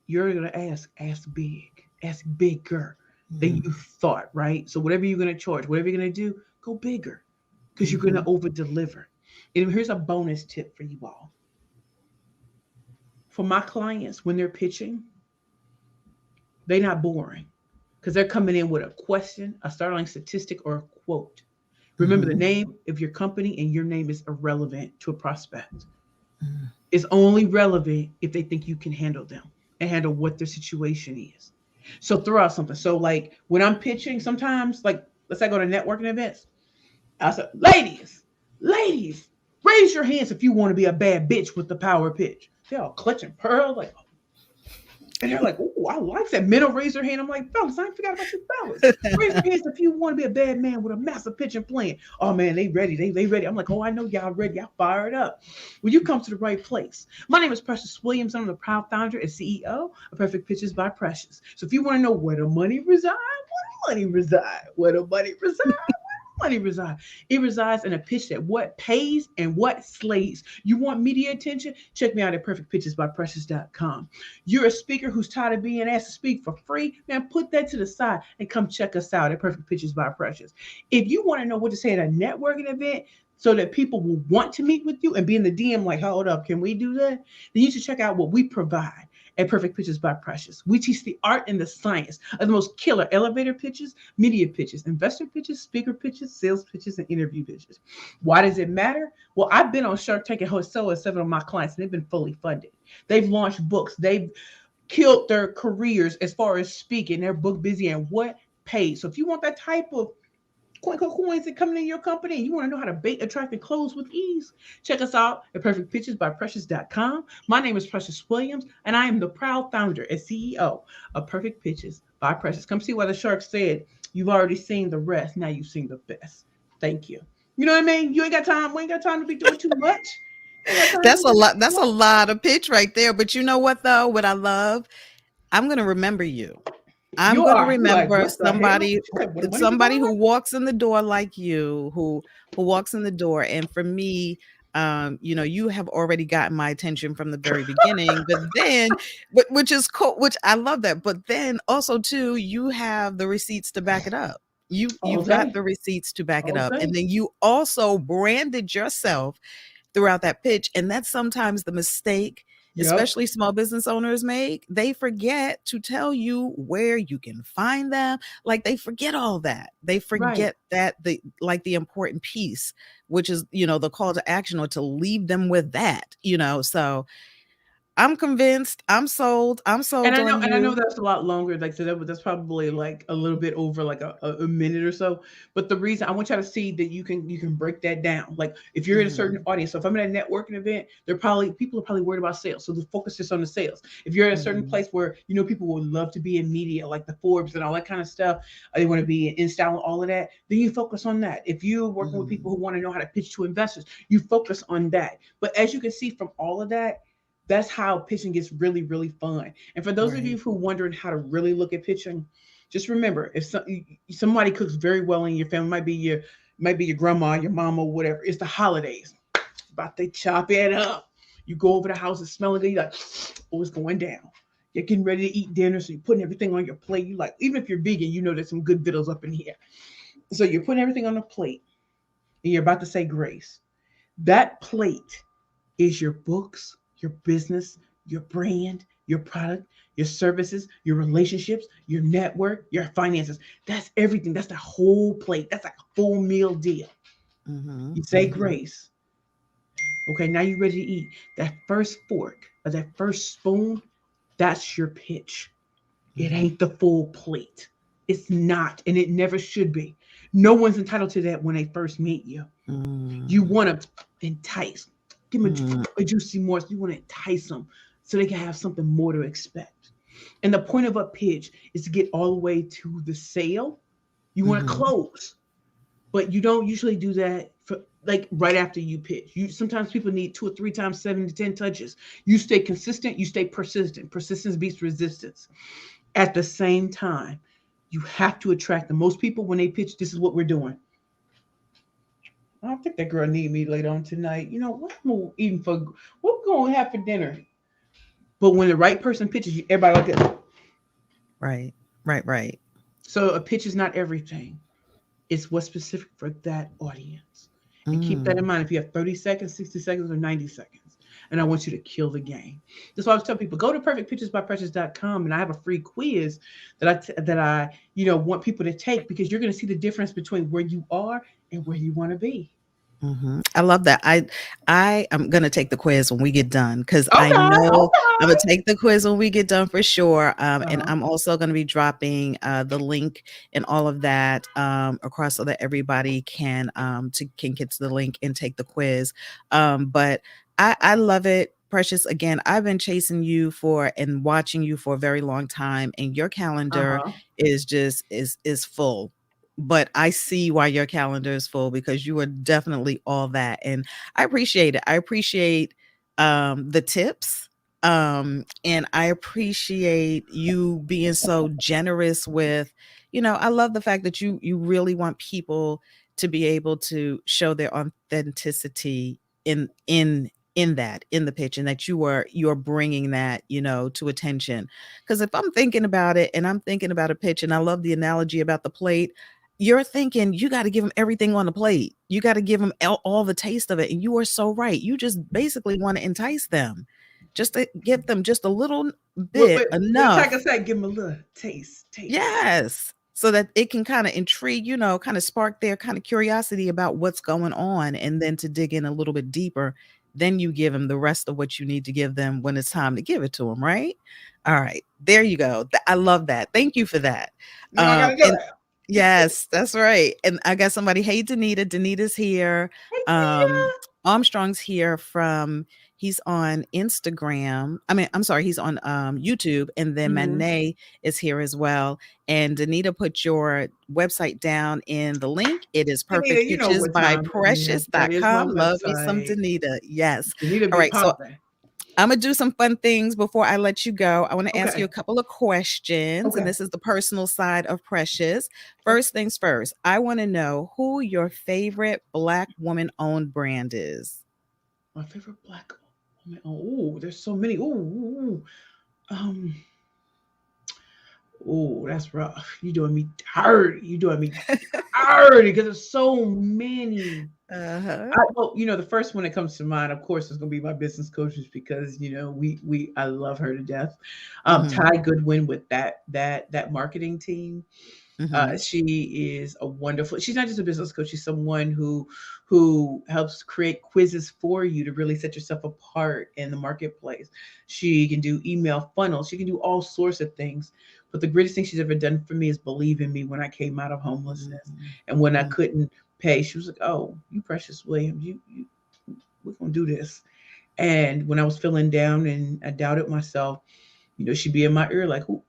you're going to ask big, ask bigger than you thought, right? So whatever you're going to charge, whatever you're going to do, go bigger, because you're going to over deliver. And here's a bonus tip for you all. For my clients, when they're pitching, they're not boring, because they're coming in with a question, a startling statistic, or a quote. Remember, the name of your company and your name is irrelevant to a prospect. Mm-hmm. It's only relevant if they think you can handle them and handle what their situation is. So throw out something. So like when I'm pitching, sometimes, like, let's say I go to networking events, I say, ladies, raise your hands if you want to be a bad bitch with the power pitch. They're all clutching pearl, like, and they're like, oh, I like that. Men will raise their hand. I'm like, fellas, I ain't forgot about you fellas. Raise your hands if you want to be a bad man with a massive pitching plan. Oh man, they ready. They ready. I'm like, oh, I know y'all ready. Y'all fired up. Well, you come to the right place. My name is Precious Williams. I'm the proud founder and CEO of Perfect Pitches by Precious. So if you want to know where the money reside, where the money reside, it resides in a pitch that what pays and what slays. You want media attention? Check me out at perfectpitchesbyprecious.com. You're a speaker who's tired of being asked to speak for free? Man, put that to the side and come check us out at Perfect Pitches by Precious. If you want to know what to say at a networking event so that people will want to meet with you and be in the DM like, hold up, can we do that? Then you should check out what we provide at Perfect Pitches by Precious. We teach the art and the science of the most killer elevator pitches, media pitches, investor pitches, speaker pitches, sales pitches, and interview pitches. Why does it matter? Well, I've been on Shark Tank and so have 7 of my clients, and they've been fully funded. They've launched books. They've killed their careers as far as speaking. They're book busy and what pays. So if you want that type of coins that coming in your company and you want to know how to bait, attract, and close with ease, check us out at perfectpitchesbyprecious.com. My name is Precious Williams, and I am the proud founder and CEO of Perfect Pitches by Precious. Come see why the shark said, you've already seen the rest, now you've seen the best. Thank you. You know what I mean? You ain't got time. We ain't got time to be doing too much. Ain't got time to That's be a doing lot. too That's a much. lot of pitch right there. But you know what though? What I love, I'm gonna remember you. I'm You going to are. You like, remember what the hell? somebody She said, what money for somebody going who walks in the door like you, who walks in the door. And for me, you know, you have already gotten my attention from the very beginning, but then, but which is cool, which I love that. But then also too, you have the receipts to back it up. all You've got day. the receipts to back it All up. And day. then you also branded yourself throughout that pitch. And that's sometimes the mistake, Yep. especially small business owners make. They forget to tell you where you can find them. Like they forget all that. They Right. forget that the important piece, which is, you know, the call to action or to leave them with that, you know. So I'm convinced, I'm sold, I'm sold on And I know you. that's a lot longer. Like so that's probably like a little bit over like a minute or so. But the reason I want y'all to see that you can break that down. Like if you're in a certain Mhm, audience, so if I'm in a networking event, they're probably people are probably worried about sales. So the focus is on the sales. If you're at a certain mhm, place where you know people would love to be in media, like the Forbes and all that kind of stuff, they want to be in style and all of that, then you focus on that. If you're working with people mhm. who want to know how to pitch to investors, you focus on that. But as you can see from all of that, that's how pitching gets really, really fun. And for those of you Right. who are wondering how to really look at pitching, just remember if somebody cooks very well in your family, might be your grandma, your mama, whatever. It's the holidays. It's about to chop it up. You go over the house, it's smelling good. You're like, oh, it's going down. You're getting ready to eat dinner, so you're putting everything on your plate. You like, even if you're vegan, you know there's some good vittles up in here. So you're putting everything on the plate, and you're about to say grace. That plate is your books, your business, your brand, your product, your services, your relationships, your network, your finances. That's everything. That's the whole plate. That's like a full meal deal. Mhm, You say mhm, grace. Okay, now you're ready to eat. That first fork or that first spoon, that's your pitch. It mhm, ain't the full plate. It's not, and it never should be. No one's entitled to that when they first meet you. You mm, want to entice, give them mm, a juicy morsel. You want to entice them so they can have something more to expect. And the point of a pitch is to get all the way to the sale. You want to mhm. close, but you don't usually do that for like right after you pitch. You sometimes people need 2 or 3 times, 7 to 10 touches. You stay consistent. You stay persistent. Persistence beats resistance. At the same time, you have to attract the most people when they pitch. This is what we're doing. I don't think that girl need me later on tonight. You know what I'm eating for? What we gonna have for dinner? But when the right person pitches you, everybody like that. Right. Right, right. So a pitch is not everything. It's what's specific for that audience. And keep that in Mm. mind if you have 30 seconds, 60 seconds, or 90 seconds. And I want you to kill the game. That's why I was telling people go to perfectpitchesbyprecious.com and I have a free quiz that I want people to take because you're going to see the difference between where you are and where you want to be. Mhm. I love that. I am gonna take the quiz when we get done because I Okay, know I'm gonna okay. take the quiz when we get done for sure. And Uh-huh. I'm also gonna be dropping the link and all of that across so that everybody can get to the link and take the quiz. But I love it. Precious, again, I've been chasing you for and watching you for a very long time, and your calendar Uh-huh. is just is full, but I see why your calendar is full because you are definitely all that. And I appreciate it. I appreciate the tips. And I appreciate you being so generous with, you know, I love the fact that you really want people to be able to show their authenticity in that in the pitch, and that you're bringing that, you know, to attention. Because if I'm thinking about it and I'm thinking about a pitch, and I love the analogy about the plate, you're thinking you got to give them everything on the plate. You got to give them all the taste of it. And you are so right. You just basically want to entice them, just to give them just a little bit, What like I enough. said, give them a little taste. Yes. So that it can kind of intrigue, you know, kind of spark their kind of curiosity about what's going on. And then to dig in a little bit deeper, then you give them the rest of what you need to give them when it's time to give it to them. Right. All right. There you go. I love that. Thank you for that. You know I gotta do And that. Yes, that's right. And I got somebody. Hey, Danita. Danita's here. Hey, Um, Tia. Armstrong's here from. He's on Instagram. I mean, I'm sorry, he's on YouTube, and then Mm-hmm. Manet is here as well. And Danita put your website down in the link. It is Danita, Perfect you know Peaches what by time it is. That is my Precious.com. Love me some website. Danita. Yes. Danita All be right. So popping. I'm gonna do some fun things before I let you go. I want to ask you a Okay. couple of questions, and Okay. this is the personal side of Precious. Okay. First things first, I want to know who your favorite Black woman owned brand is. My favorite black woman. Oh, there's so many. Um, oh, that's rough. You doing me dirty. You doing me dirty because there's so many. Uh-huh. Well, the first one that comes to mind, of course, is going to be my business coaches because we I love her to death. Mm-hmm. Ty Goodwin with that marketing team. Mm-hmm. She is a wonderful. She's not just a business coach. She's someone who helps create quizzes for you to really set yourself apart in the marketplace. She can do email funnels. She can do all sorts of things. But the greatest thing she's ever done for me is believe in me when I came out of homelessness and when I Mm-hmm. couldn't pay. She was like, "Oh, you Precious Williams, you we're gonna do this." And when I was feeling down and I doubted myself, she'd be in my ear like, who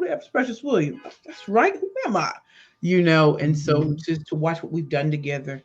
the F is Precious Williams? That's right. Who am I? And so Mm-hmm. just to watch what we've done together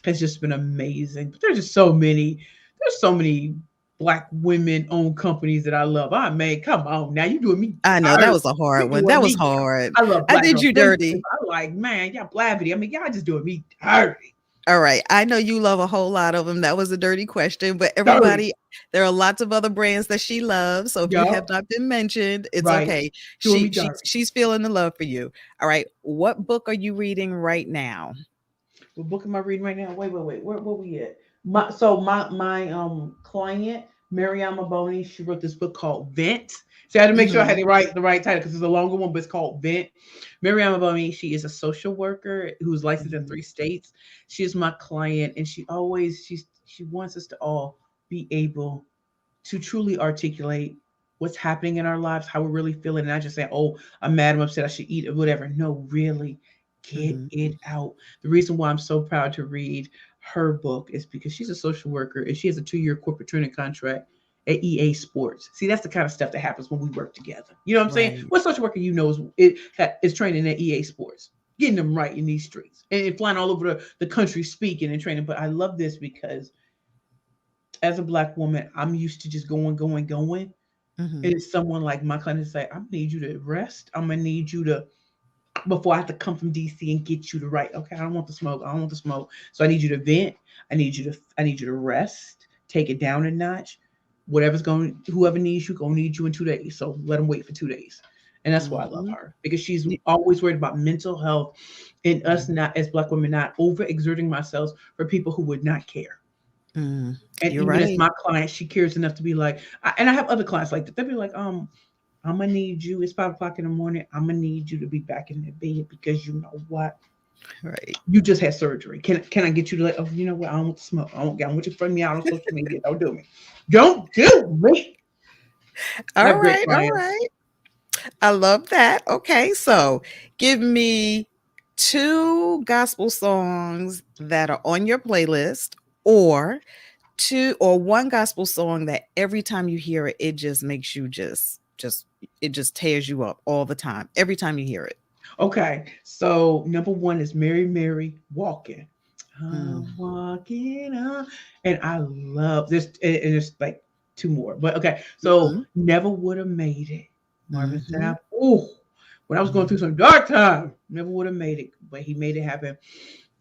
has just been amazing. But there's just there's so many black women owned companies that I love. I mean, come on now. You doing me I know that dirty. was a You hard one. doing That was me. hard. I love I Black did Girl you Princess. dirty. I'm like, man, y'all blabbity. I mean, y'all just doing me dirty. All right. I know you love a whole lot of them. That was a dirty question, but Dirty. everybody, there are lots of other brands that she loves. So if you have Yup. not been mentioned, it's Right. okay. Doing me She's dirty. she's feeling the love for you. All right. What book are you reading right now? What book am I reading right now? Wait. Where we at? My client, Mariama Boney, she wrote this book called Vent. So I had to make sure I had Mhm. the right title because it's a longer one, but it's called Vent. Mariama Boney, she is a social worker who's licensed in Mhm. 3 states. She is my client, and she wants us to all be able to truly articulate what's happening in our lives, how we're really feeling, and not just saying, "Oh, I'm mad, I'm upset, I should eat," or whatever. No, really get Mhm. it out. The reason why I'm so proud to read her book is because she's a social worker and she has a 2-year corporate training contract at EA Sports. See, that's the kind of stuff that happens when we work together. You know what I'm saying? Right. What social worker is training at EA Sports, getting them right in these streets and flying all over the country speaking and training. But I love this because as a black woman, I'm used to just going. And Mhm. it's someone like my client to say, I'm gonna need you to rest. I'm gonna need you to before I have to come from DC and get you to right. Okay, I don't want the smoke. I don't want the smoke. So I need you to vent. I need you to rest. Take it down a notch. Whoever needs you, gonna need you in 2 days. So let them wait for 2 days. And that's why I love Mhm. her because she's Y- always worried about mental health and us mhm. not as black women not overexerting ourselves for people who would not care. Mm. And You're even as right. my client, she cares enough to be like, and I have other clients like that. They'll be like, I'm gonna need you. It's 5 o'clock in the morning. I'm gonna need you to be back in the bed because you know what? Right. You just had surgery. Can I get you to let? Oh, you know what? I don't want to smoke. I don't want you to bring me out on social media. Don't do me. Don't do me. I All have great right. All clients. right. I love that. Okay, so give me two gospel songs that are on your playlist, or two or one gospel song that every time you hear it, it just makes you just it just tears you up all the time. Every time you hear it. Okay, so number one is Mary Mary walking. I'm Mm. walking on, and I love this. And there's like two more, but okay. So Mhm. never would have made it. Marvin Mhm. Sapp. Oh, when I was going through Mhm. some dark time, never would have made it, but he made it happen.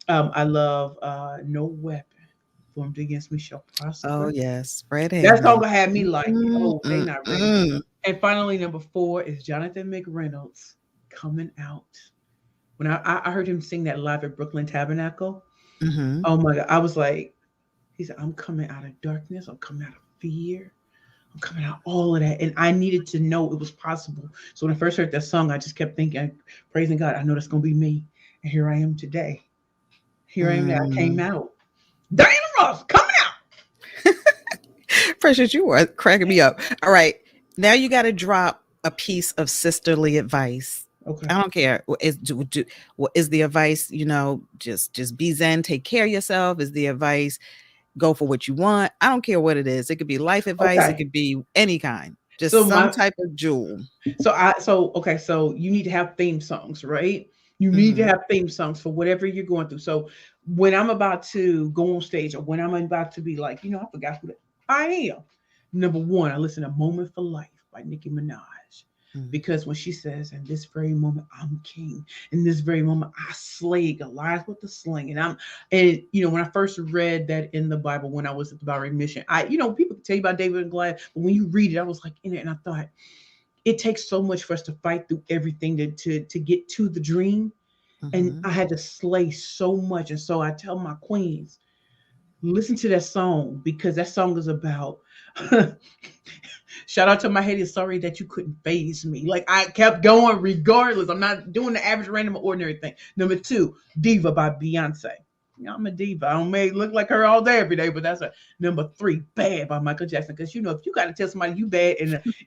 I love No Weapon Formed Against Me Shall Oh Prosper. yes, Fred That song Hammond. had me like, Mm, oh, they mm, not ready. mm. And finally, number four is Jonathan McReynolds coming out. When I heard him sing that live at Brooklyn Tabernacle, Mhm. oh my God, I was like, he said, I'm coming out of darkness, I'm coming out of fear, I'm coming out all of that. And I needed to know it was possible. So when I first heard that song, I just kept thinking, praising God, I know that's gonna be me. And here I am today. Here I am now. I came Mm. out. Diana Ross coming Precious, you are cracking me up. All right. Now you got to drop a piece of sisterly advice. Okay. I don't care. What is the advice? Just be zen, take care of yourself. Is the advice go for what you want? I don't care what it is. It could be life advice. It Okay. could be any kind. So Just some my type of jewel. so okay, so you need to have theme songs, right? You need to Hmm. have theme songs for whatever you're going through. So when I'm about to go on stage or when I'm about to be like, I forgot who I am. Number one, I listen to Moment for Life by Nicki Minaj. Hmm. Because when she says, in this very moment, I'm king. In this very moment, I slay Goliath with the sling. When I first read that in the Bible, when I was at the Bowery Mission, people can tell you about David and Goliath, but when you read it, I was like in it and I thought, it takes so much for us to fight through everything to get to the dream. And Hmm. I had to slay so much. And so I tell my queens, listen to that song because that song is about shout out to my haters, sorry that you couldn't phase me. Like I kept going regardless. I'm not doing the average random or ordinary thing. Number two, Diva by Beyonce. I'm a diva. I don't may look like her all day every day, but that's a number three, Bad by Michael Jackson. Because if you got to tell somebody you bad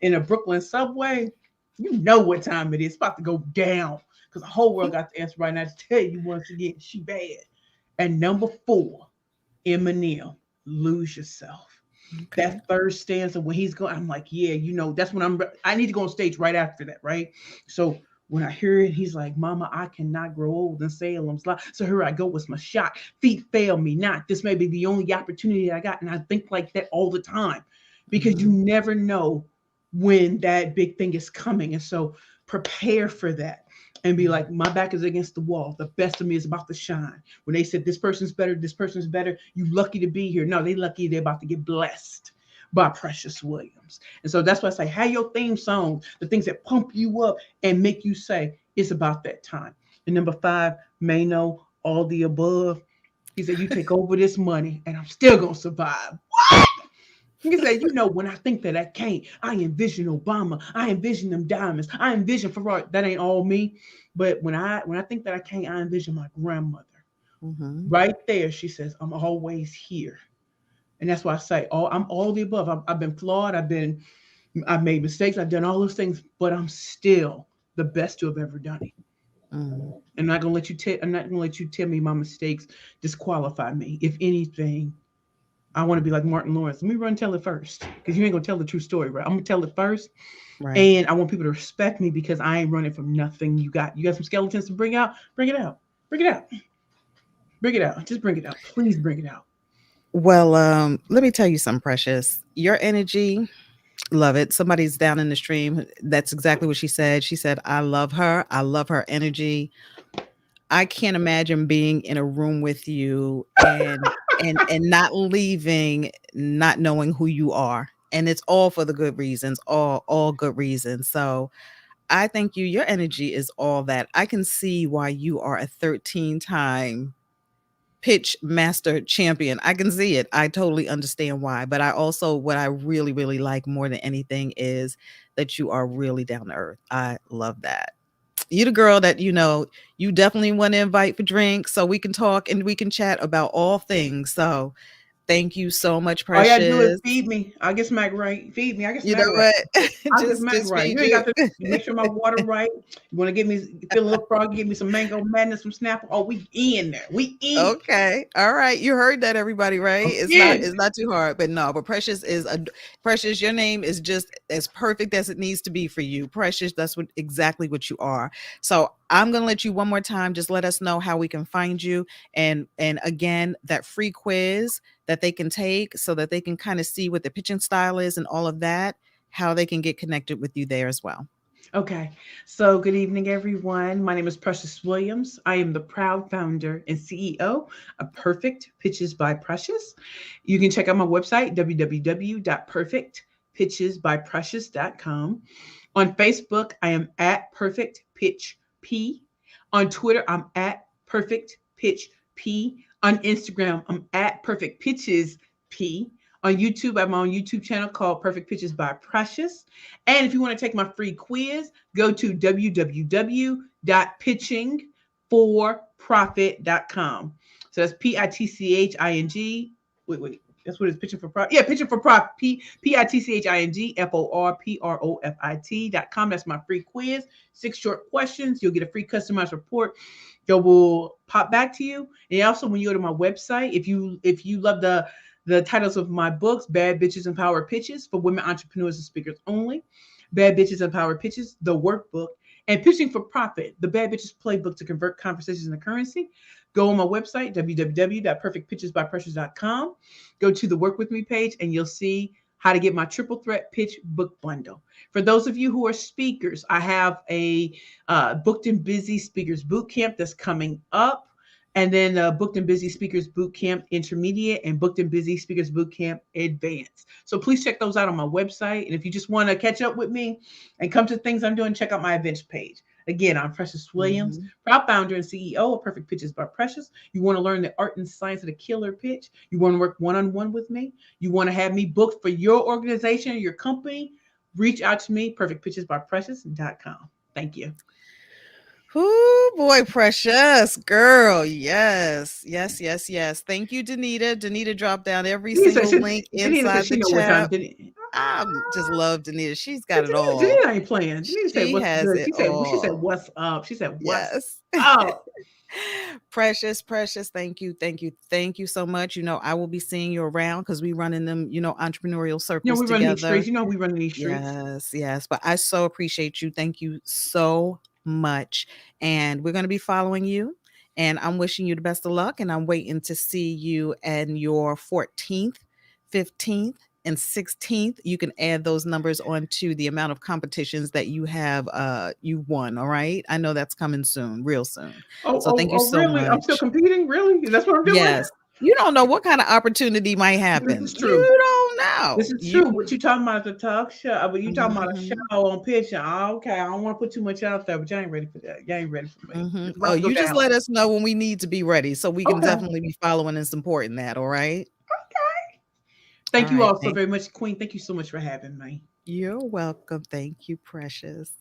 in a Brooklyn subway, you know what time it is. It's about to go down. Because the whole world got the answer right now to tell you once again, she bad. And number four, Eminem, Lose Yourself. That Okay. third stanza when he's going, I'm like, yeah, that's when I need to go on stage right after that, right? So when I hear it, he's like, Mama, I cannot grow old in Salem's lot. So here I go with my shot. Feet fail me not. This may be the only opportunity I got. And I think like that all the time because you Hmm. never know when that big thing is coming. And so prepare for that and be like, my back is against the wall. The best of me is about to shine. When they said this person's better, you lucky to be here. No, they lucky they're about to get blessed by Precious Williams. And so that's why I say, have your theme song, the things that pump you up and make you say, it's about that time. And number five, Mano, All the Above. He said, you take over this money and I'm still going to survive. He said, when I think that I can't, I envision Obama. I envision them diamonds. I envision Ferrari. That ain't all me. But when I think that I can't, I envision my grandmother. Hmm. Right there, she says, I'm always here. And that's why I say, I'm all the above. I've been flawed. I've made mistakes. I've done all those things, but I'm still the best to have ever done it. Hmm. I'm not gonna let you tell me my mistakes disqualify me. If anything, I want to be like Martin Lawrence. Let me run and tell it first. Because you ain't gonna tell the true story, right? I'm gonna tell it first. Right. And I want people to respect me because I ain't running from nothing. You got some skeletons to bring out? Bring it out. Bring it out. Bring it out. Just bring it out. Please bring it out. Well, let me tell you something, Precious. Your energy, love it. Somebody's down in the stream. That's exactly what she said. She said, I love her. I love her energy. I can't imagine being in a room with you and not leaving, not knowing who you are. And it's all for the good reasons, all good reasons. So I thank you. Your energy is all that. I can see why you are a 13-time pitch master champion. I can see it. I totally understand why. But I also, what I really, really like more than anything is that you are really down to earth. I love that. You the girl that, you definitely want to invite for drinks so we can talk and we can chat about all things. So thank you so much, All you gotta do is Precious. feed me. I get smacked right. Feed me. I get You know smacked right. what? I get smacked just right. feed You ain't you. got to make sure my water right. You want to get me feel a little froggy? Give me some mango madness, some Snapple. Oh, we in there. We in. Okay. All right. You heard that, everybody, right? I'm It's not in. it's not too hard. But no, but Precious is a Precious, your name is just as perfect as it needs to be for you. Precious, that's exactly what you are. So I'm gonna let you one more time. Just let us know how we can find you. And again, that free quiz that they can take so that they can kind of see what the pitching style is and all of that, how they can get connected with you there as well. Okay. So, good evening, everyone. My name is Precious Williams. I am the proud founder and CEO of Perfect Pitches by Precious. You can check out my website, www.perfectpitchesbyprecious.com. On Facebook, I am at Perfect Pitch P. On Twitter, I'm at Perfect Pitch P. On Instagram, I'm at Perfect Pitches P. On YouTube, I'm on YouTube channel called Perfect Pitches by Precious. And if you want to take my free quiz, go to www.pitchingforprofit.com. So that's Pitching. Wait. That's what it's pitching for profit. Yeah, pitching for profit. pitchingforprofit.com. That's my free quiz. 6 short questions. You'll get a free customized report that will pop back to you. And also, when you go to my website, if you love the titles of my books, Bad Bitches and Power Pitches for women entrepreneurs and speakers only, Bad Bitches and Power Pitches, the workbook, and Pitching for Profit, the Bad Bitches playbook to convert conversations into currency. Go on my website, www.perfectpitchesbyprecious.com. Go to the Work With Me page, and you'll see how to get my triple threat pitch book bundle. For those of you who are speakers, I have a booked and busy speakers boot camp that's coming up. And then booked and busy speakers boot camp intermediate and booked and busy speakers boot camp advanced. So please check those out on my website. And if you just want to catch up with me and come to things I'm doing, check out my events page. Again, I'm Precious Williams, proud founder and CEO of Perfect Pitches by Precious. You want to learn the art and science of the killer pitch? You want to work one-on-one with me? You want to have me booked for your organization or your company? Reach out to me, perfectpitchesbyprecious.com. Thank you. Oh boy, Precious girl. Yes. Thank you, Danita. Danita dropped down every single link inside the chat. I just love Danita. She's got it all. Danita ain't playing. Danita said, "What's good?" She said, "What's up?" She said, "What's up?" Precious, thank you so much. I will be seeing you around because we run in them, entrepreneurial circles we together. Run these streets. We run these streets. Yes. But I so appreciate you. Thank you so much. And we're going to be following you. And I'm wishing you the best of luck. And I'm waiting to see you in your 14th, 15th, and 16th. You can add those numbers onto the amount of competitions that you have you won. All right. I know that's coming soon, real soon. So thank you so really? much. I'm still competing? Really? That's what I'm doing? Yes. You don't know what kind of opportunity might happen. This is true. You don't know. This is true. What you talking about the talk show? But you talking about a show on pitch. Okay, I don't want to put too much out there, but you ain't ready for that. You ain't ready for me. Oh, you just let us know when we need to be ready so we can definitely be following and supporting that. All right. Okay. Thank you all so very much, Queen. Thank you so much for having me. You're welcome. Thank you, Precious.